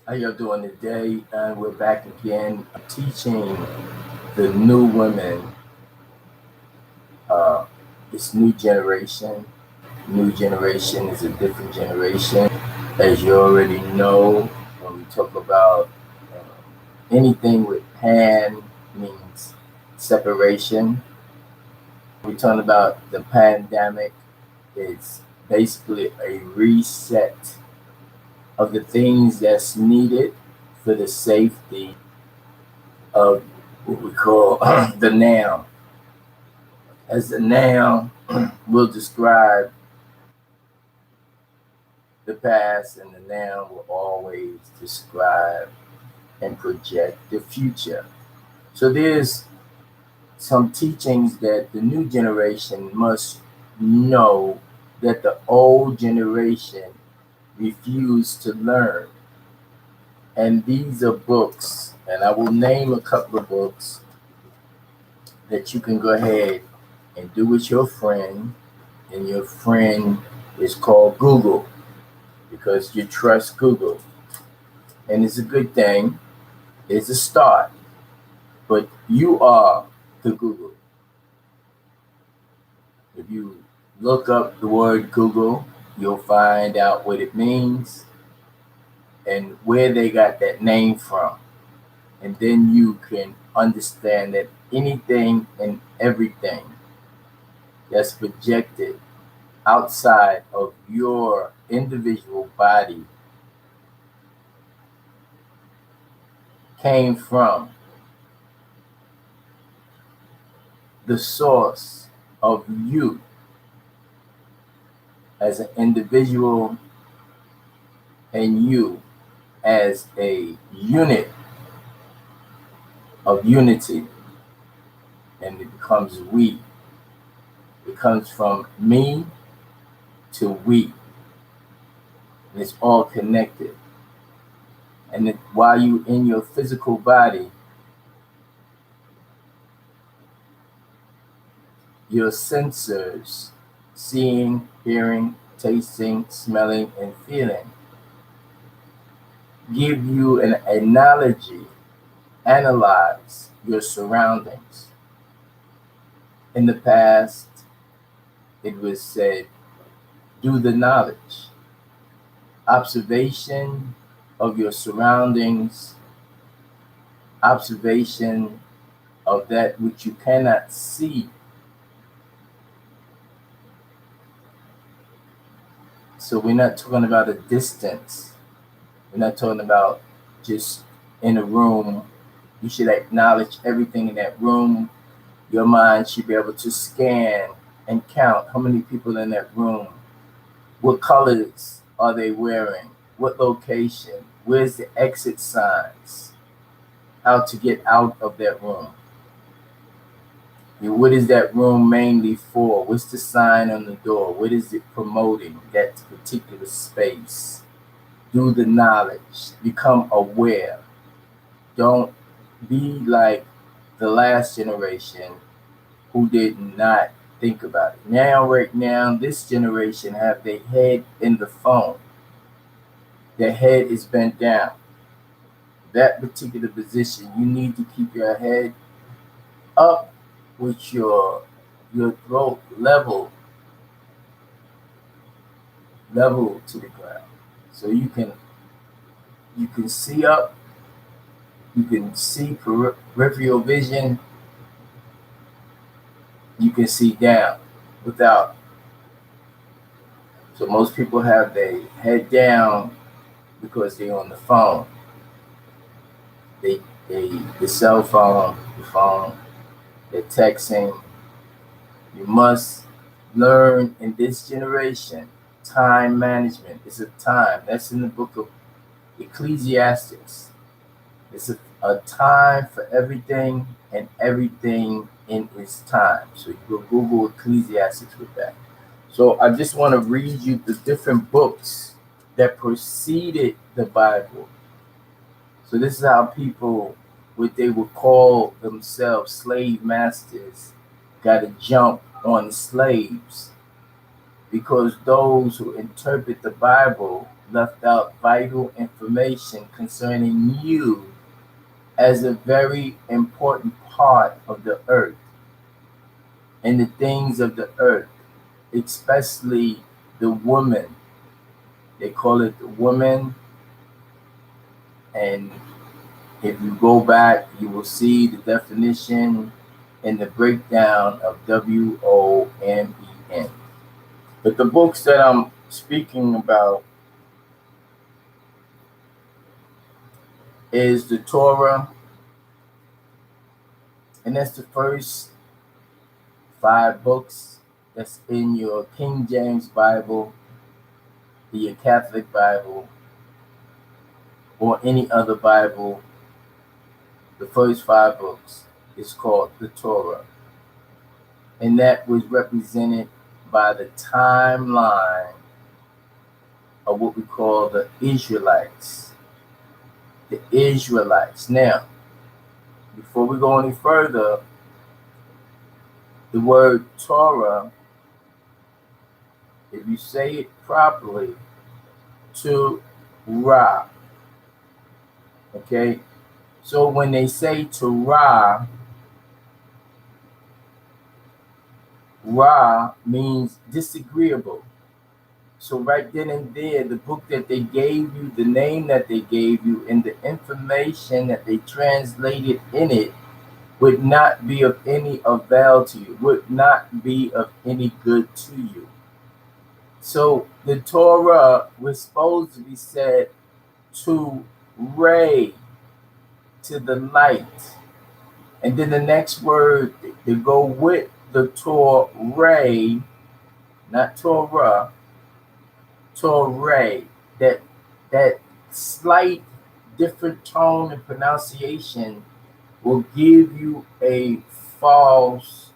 How y'all doing today? And we're back again teaching the new women, uh, this new generation. New generation is a different generation. As you already know, when we talk about anything with pan means separation. We're talking about the pandemic. It's basically a reset of the things that's needed for the safety of what we call the now. As the now will describe the past, and the now will always describe and project the future. So there's some teachings that the new generation must know that the old generation refused to learn. And these are books, and I will name a couple of books that you can go ahead and do with your friend, and your friend is called Google because you trust Google. And it's a good thing, it's a start, but you are the Google. If you look up the word Google, you'll find out what it means and where they got that name from. And then you can understand that anything and everything that's projected outside of your individual body came from the source of you as an individual and you as a unit of unity, and it becomes we. It comes from me to we, and it's all connected. And while you in your physical body, your sensors, seeing, hearing, tasting, smelling, and feeling, give you an analogy, analyze your surroundings. In the past, it was said, do the knowledge, observation of your surroundings, observation of that which you cannot see. So we're not talking about a distance. We're not talking about just in a room. You should acknowledge everything in that room. Your mind should be able to scan and count how many people in that room. What colors are they wearing? What location? Where's the exit signs? How to get out of that room? What is that room mainly for? What's the sign on the door? What is it promoting, that particular space? Do the knowledge. Become aware. Don't be like the last generation who did not think about it. Right now, this generation have their head in the phone. Their head is bent down. That particular position, you need to keep your head up with your throat level to the ground. So you can see up, you can see peripheral vision, you can see down without. So most people have their head down because they're on the phone. They the cell phone, the phone, they're texting. You must learn in this generation time management. It's a time. That's in the book of Ecclesiastes. It's a time for everything and everything in its time. So you go Google Ecclesiastes with that. So I just want to read you the different books that preceded the Bible. So this is how people, what they would call themselves slave masters, got to jump on slaves, because those who interpret the Bible left out vital information concerning you as a very important part of the earth and the things of the earth, especially the woman. They call it the woman, and if you go back, you will see the definition and the breakdown of WOMEN. But the books that I'm speaking about is the Torah, and that's the first 5 books that's in your King James Bible, your Catholic Bible, or any other Bible. The first 5 books is called the Torah, and that was represented by the timeline of what we call the Israelites. The Israelites. Now, before we go any further, the word Torah, if you say it properly, Torah. Okay? So when they say Torah, Ra means disagreeable. So right then and there, the book that they gave you, the name that they gave you, and the information that they translated in it would not be of any avail to you, would not be of any good to you. So the Torah was supposed to be said to ray, to the light. And then the next word to go with the Torah, not Torah, Torah, that slight different tone and pronunciation will give you a false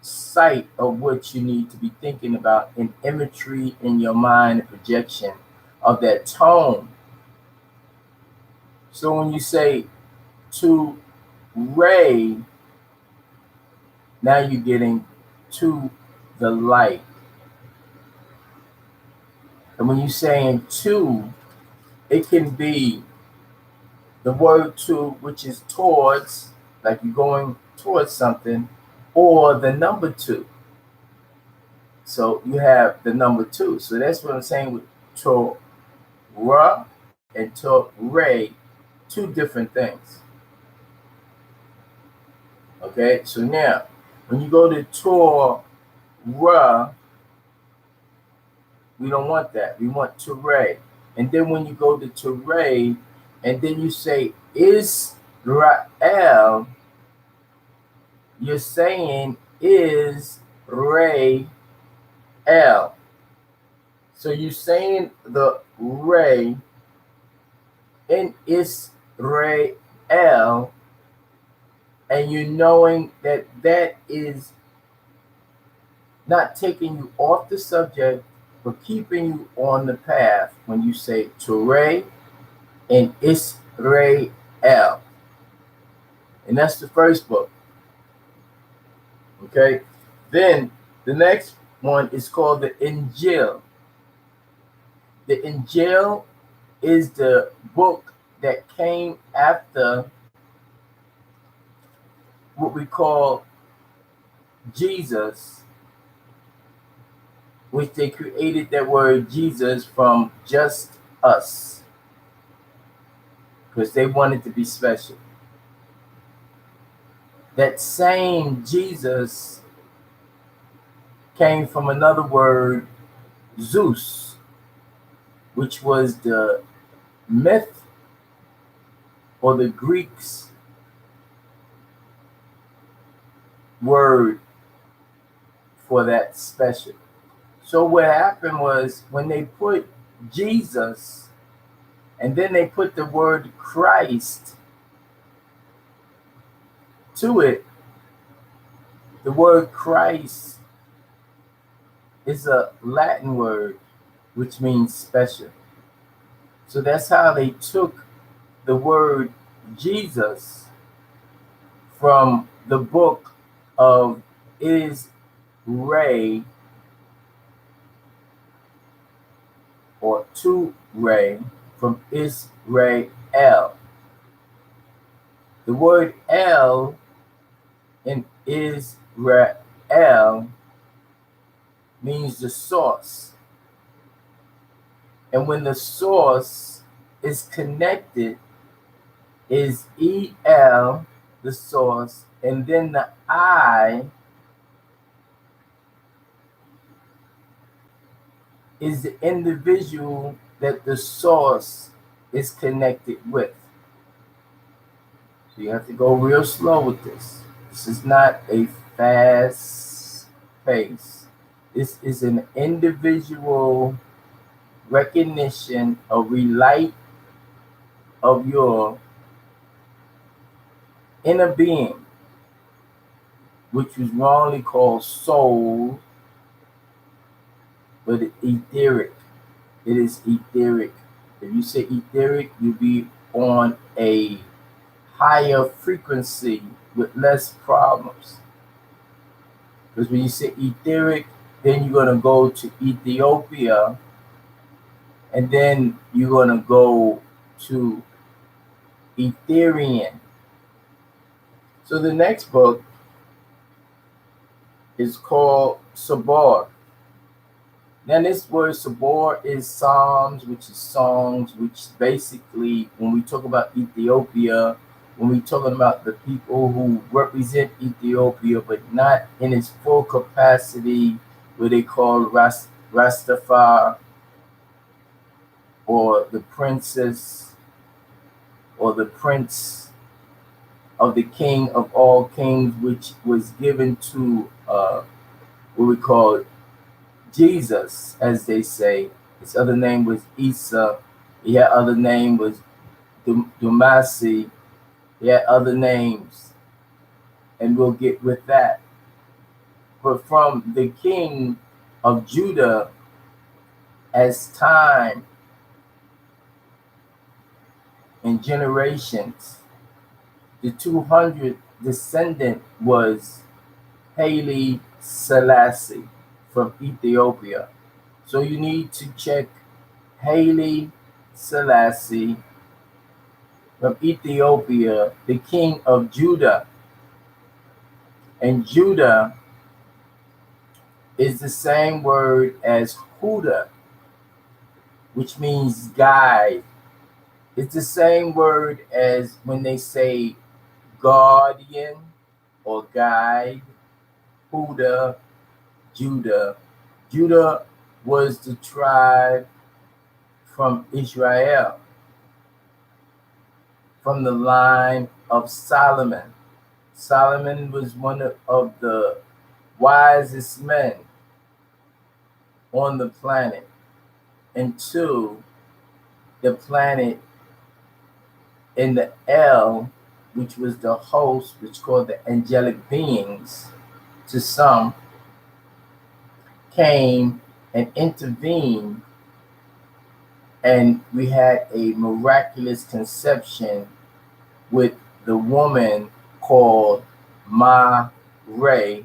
sight of what you need to be thinking about in imagery in your mind and projection of that tone. So when you say to ray, now you're getting to the light. And when you're saying to, it can be the word to, which is towards, like you're going towards something, or the number 2. So you have the number 2. So that's what I'm saying with Torah and Torah, 2 different things. Okay, so now when you go to Torah, we don't want that. We want Torah. And then when you go to Torah, and then you say Israel, you're saying Israel. So you're saying the Ray in Israel, and you're knowing that that is not taking you off the subject, but keeping you on the path when you say Torah and Israel. And that's the first book. Okay? Then the next one is called the Injil. The Injil is the book that came after what we call Jesus, which they created that word Jesus from just us, because they wanted to be special. That same Jesus came from another word, Zeus, which was the myth or the Greeks' word for that special. So what happened was when they put Jesus and then they put the word Christ to it, the word Christ is a Latin word which means special. So that's how they took the word Jesus from the book of Israel or to Ray from Israel. The word El in Israel means the source. And when the source is connected, is El, the source, and then the I is the individual that the source is connected with. So you have to go real slow with this. This is not a fast pace. This is an individual recognition, a relight of your inner being, which was wrongly called soul, but etheric. It is etheric. If you say etheric, you'll be on a higher frequency with less problems. Because when you say etheric, then you're going to go to Ethiopia, and then you're going to go to Etherian. So the next book is called Sabor. Now this word Sabor is Psalms, which is songs, which basically, when we talk about Ethiopia, when we're talking about the people who represent Ethiopia, but not in its full capacity, what they call Rastafari, or the princess, or the prince of the king of all kings, which was given to what we call Jesus, as they say. His other name was Isa. He had other name was Dumasi. He had other names, and we'll get with that. But from the king of Judah, as time and generations, the 200 descendant was Haile Selassie from Ethiopia. So you need to check Haile Selassie from Ethiopia, the king of Judah. And Judah is the same word as Huda, which means guide. It's the same word as when they say guardian or guide. Huda, Judah. Judah was the tribe from Israel, from the line of Solomon. Solomon was one of the wisest men on the planet until the planet in the El, which was the host, which called the angelic beings to some, came and intervened, and we had a miraculous conception with the woman called Ray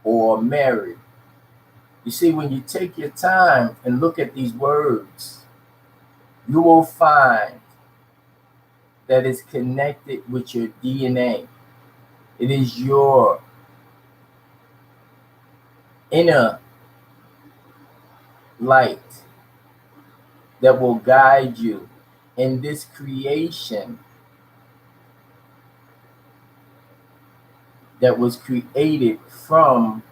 or Mary. You see, when you take your time and look at these words, you will find that it's connected with your DNA. It is your inner light that will guide you in this creation that was created from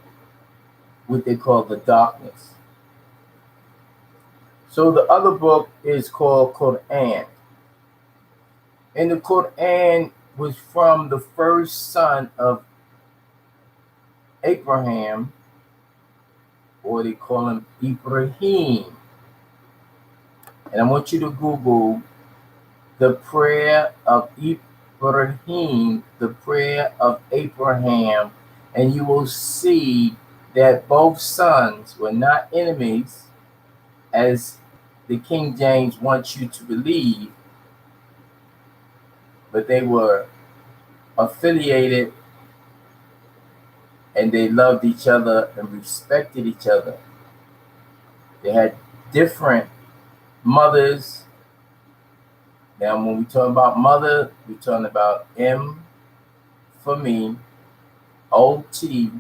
what they call the darkness. So the other book is called Quran. And the Quran was from the first son of Abraham, or they call him Ibrahim. And I want you to Google the prayer of Ibrahim, the prayer of Abraham, and you will see that both sons were not enemies, as the King James wants you to believe, but they were affiliated, and they loved each other and respected each other. They had different mothers. Now, when we talk about mother, we're talking about M for me, OT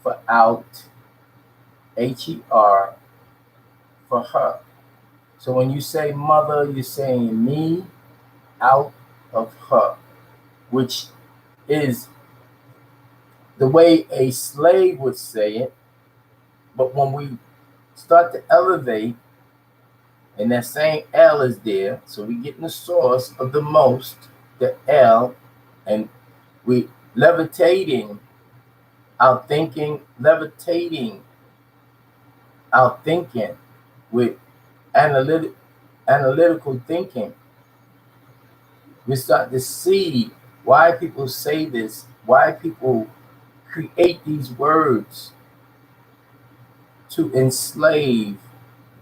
for out, HER for her. So when you say mother, you're saying me out of her, which is the way a slave would say it. But when we start to elevate, and that same L is there, so we get in the source of the most, the L, and we levitating our thinking, with analytical thinking. We start to see why people say this, why people create these words to enslave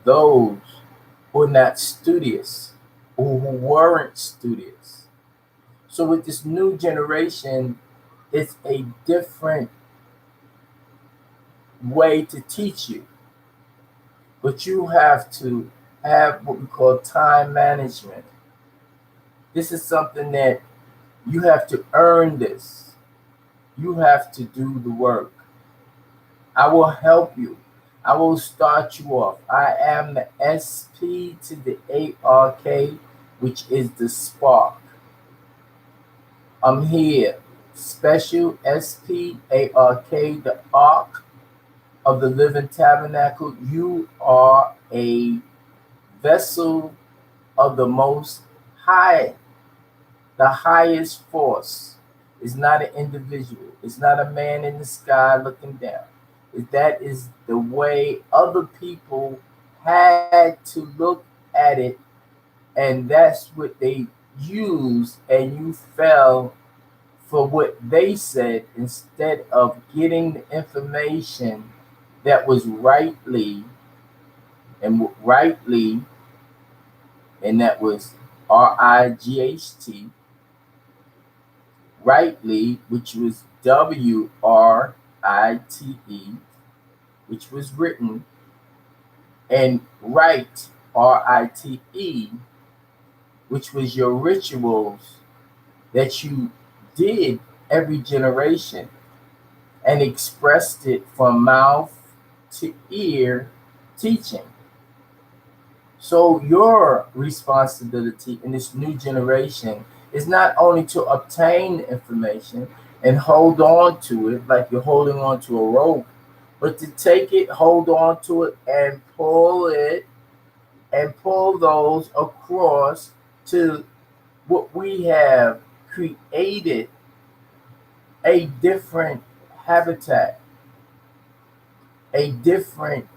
those who are not studious or who weren't studious. So with this new generation, it's a different way to teach you. But you have to have what we call time management. This is something that you have to earn this. You have to do the work. I will help you. I will start you off. I am the SP to the ARK, which is the spark. I'm here. Special SPARK, the ark of the living tabernacle. You are a vessel of the most high, the highest force. It's not an individual. It's not a man in the sky looking down. That is the way other people had to look at it, and that's what they used, and you fell for what they said instead of getting the information that was rightly, and that was RIGHT, rightly, which was WRITE, which was written, and right, RITE, which was your rituals that you did every generation and expressed it from mouth to ear teaching. So your responsibility in this new generation is not only to obtain the information and hold on to it like you're holding on to a rope, but to take it, hold on to it, and pull those across to what we have created, a different habitat, a different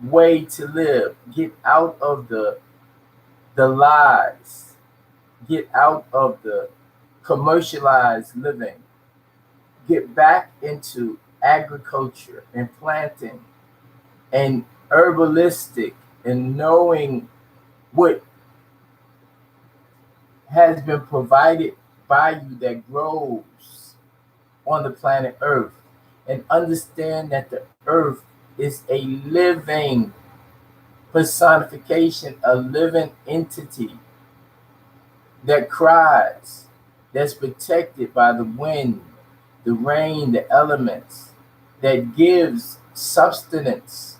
way to live. Get out of the lies, get out of the commercialized living, get back into agriculture and planting and herbalistic and knowing what has been provided by you that grows on the planet Earth, and understand that the earth is a living personification, a living entity that cries, that's protected by the wind, the rain, the elements, that gives sustenance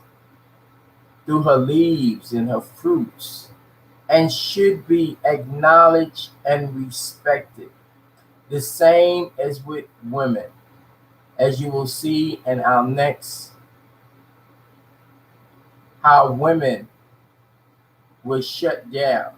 through her leaves and her fruits, and should be acknowledged and respected. The same as with women, as you will see in our next, how women were shut down.